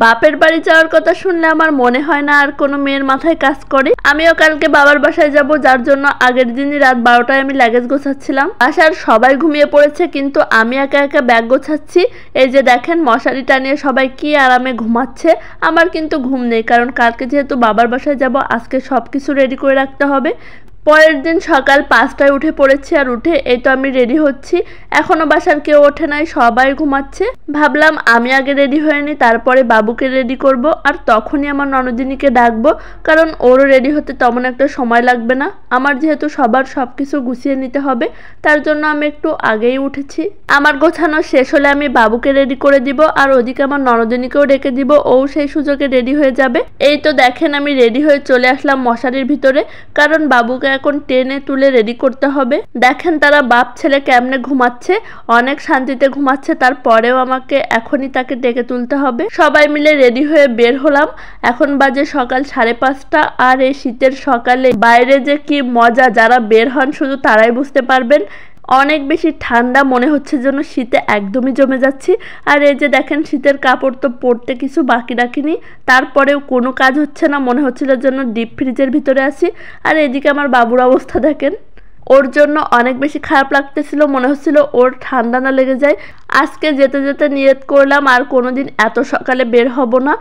বাপের বাড়ি যাওয়ার কথা শুনলে আমার মনে হয় না আর কোনো মেয়ের মাথায় কাজ করে। আমিও কালকে বাবার বাসায় যাব, যার জন্য আগের দিনই রাত 12টায় আমি লাগেজ গোছাচ্ছিলাম। বাসার সবাই ঘুমিয়ে পড়েছে, কিন্তু আমি একা একা ব্যাগ গোছাচ্ছি। এই যে দেখেন মশারি টানিয়ে সবাই কি আরামে ঘুমাচ্ছে। আমার কিন্তু ঘুম নেই, কারণ কালকে যেহেতু বাবার বাসায় যাব, আজকে সবকিছু রেডি করে রাখতে হবে। পরের দিন সকাল 5টায় উঠে পড়েছি, আর উঠে এই তো আমি রেডি হচ্ছি। এখনো বাসার কেউ ওঠে নাই, সবাই ঘুমাচ্ছে। ভাবলাম আমি আগে রেডি হয়ে নিই, তারপরে বাবুকে রেডি করব, আর তখনই আমার ননদিনীকে ডাকবো, কারণ ওরও রেডি হতে তেমন একটা সময় লাগবে না। আমার যেহেতু সবার সবকিছু গুছিয়ে নিতে হবে, তার জন্য আমি একটু আগেই উঠেছি। আমার গোছানো শেষ হলে আমি বাবুকে রেডি করে দিব, আর ওদিকে আমার ননদিনীকেও ডেকে দিব, ও সেই সুযোগে রেডি হয়ে যাবে। এই তো দেখেন আমি রেডি হয়ে চলে আসলাম মশারির ভিতরে, কারণ বাবুকে এখন টেনে তুলে রেডি করতে হবে। দেখেন তারা বাপ ছেলে কেমনে ঘুমাচ্ছে, অনেক শান্তিতে ঘুমাচ্ছে, তারপরেও আমাকে এখনই তাকে ডেকে তুলতে হবে। সবাই মিলে রেডি হয়ে বের হলাম। এখন বাজে সকাল 5:30, আর এই শীতের সকালে বাইরে যে কি মজা, যারা বের হন শুধু তারাই বুঝতে পারবেন। অনেক বেশি ঠান্ডা, মনে হচ্ছে যেন শীতে একদমই জমে যাচ্ছি। আর এই যে দেখেন শীতের কাপড় তো পরতে কিছু বাকি রাখিনি, তারপরেও কোনো কাজ হচ্ছে না, মনে হচ্ছিল যেন ডিপ ফ্রিজের ভিতরে আছি। আর এদিকে আমার বাবুর অবস্থা দেখেন, ওর জন্য অনেক বেশি খারাপ লাগতেছিল, মনে হচ্ছিল ওর ঠান্ডা না লেগে যায়। আজকে যেতে যেতে নিয়ত করলাম আর কোনোদিন এত সকালে বের হব না,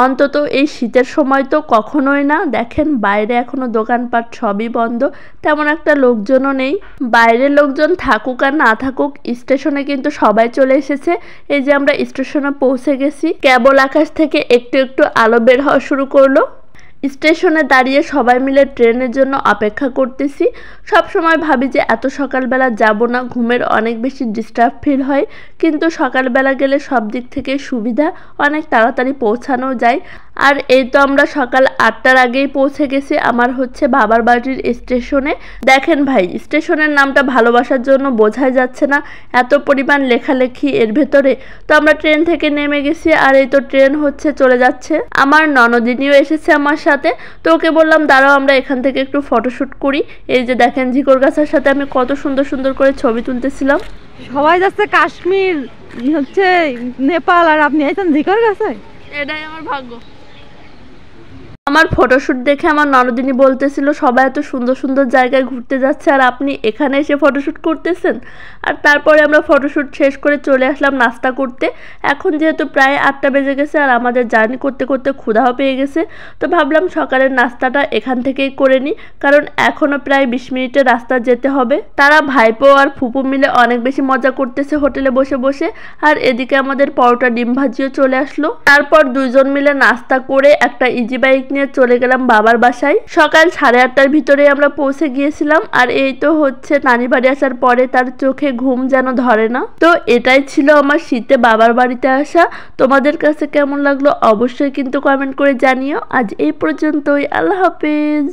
অন্তত এই শীতের সময় তো কখনোই না। দেখেন বাইরে এখনো দোকানপাট সবই বন্ধ, তেমন একটা লোকজনও নেই। বাইরের লোকজন থাকুক আর না থাকুক, স্টেশনে কিন্তু সবাই চলে এসেছে। এই যে আমরা স্টেশনে পৌঁছে গেছি, কেবল আকাশ থেকে একটু একটু আলো বের হওয়া শুরু করলো। স্টেশনে দাঁড়িয়ে সবাই মিলে ট্রেনের জন্য অপেক্ষা করতেছি। সব সময় ভাবি যে এত সকালবেলা যাব না, ঘুমের অনেক বেশি ডিস্টার্ব ফিল হয়, কিন্তু সকালবেলা গেলে সব দিক থেকে সুবিধা, অনেক তাড়াতাড়ি পৌঁছানো যায়। আর এই তো আমরা সকাল 8টার আগেই পৌঁছে গেছি আমার হচ্ছে বাবার বাড়ির স্টেশনে। দেখেন ভাই, স্টেশনের নামটা ভালোবাসার জন্য বোঝাই যাচ্ছে না, এত পরিমাণ লেখালেখি এর ভেতরে। তো আমরা ট্রেন থেকে নেমে গেছি, আর এই তো ট্রেন হচ্ছে চলে যাচ্ছে। আমার ননদিনীও এসেছে আমার সাথে, তো ওকে বললাম দাঁড়াও আমরা এখান থেকে একটু ফটোশ্যুট করি। এই যে দেখেন ঝিকর গাছের সাথে আমি কত সুন্দর সুন্দর করে ছবি তুলতেছিলাম। সবাই যাচ্ছে কাশ্মীর, হচ্ছে নেপাল, আর আপনি আইছেন ঝিকর গাছে। এটাই আমার ভাগ্য। আমার ফটোশ্যুট দেখে আমার ননদিনী বলতেছিল সবাই এত সুন্দর সুন্দর জায়গায় ঘুরতে যাচ্ছে, আর আপনি এখানে এসে ফটোশ্যুট করতেছেন। আর তারপরে আমরা ফটোশ্যুট শেষ করে চলে আসলাম নাস্তা করতে। এখন যেহেতু প্রায় 8টা বেজে গেছে, আর আমাদের জার্নি করতে করতে ক্ষুধাও পেয়ে গেছে, তো ভাবলাম সকালের নাস্তাটা এখান থেকেই করে নিই, কারণ এখনও প্রায় 20 মিনিটের রাস্তা যেতে হবে। তারা ভাইপো আর ফুপু মিলে অনেক বেশি মজা করতেছে হোটেলে বসে বসে, আর এদিকে আমাদের পরোটা ডিম ভাজিও চলে আসলো। তারপর দুইজন মিলে নাস্তা করে একটা ইজি বাইক নিয়ে চলে গেলাম বাবার বাসায়। সকাল 8:30টার ভিতরে আমরা পৌঁছে গিয়েছিলাম। আর এই তো হচ্ছে নানি বাড়ি আসার পরে তার চোখে ঘুম যেন ধরে না। তো এটাই ছিল আমার শীতে বাবার বাড়িতে আসা। তোমাদের কাছে কেমন লাগলো অবশ্যই কিন্তু কমেন্ট করে জানিও। আজ এই পর্যন্তই, আল্লাহ হাফেজ।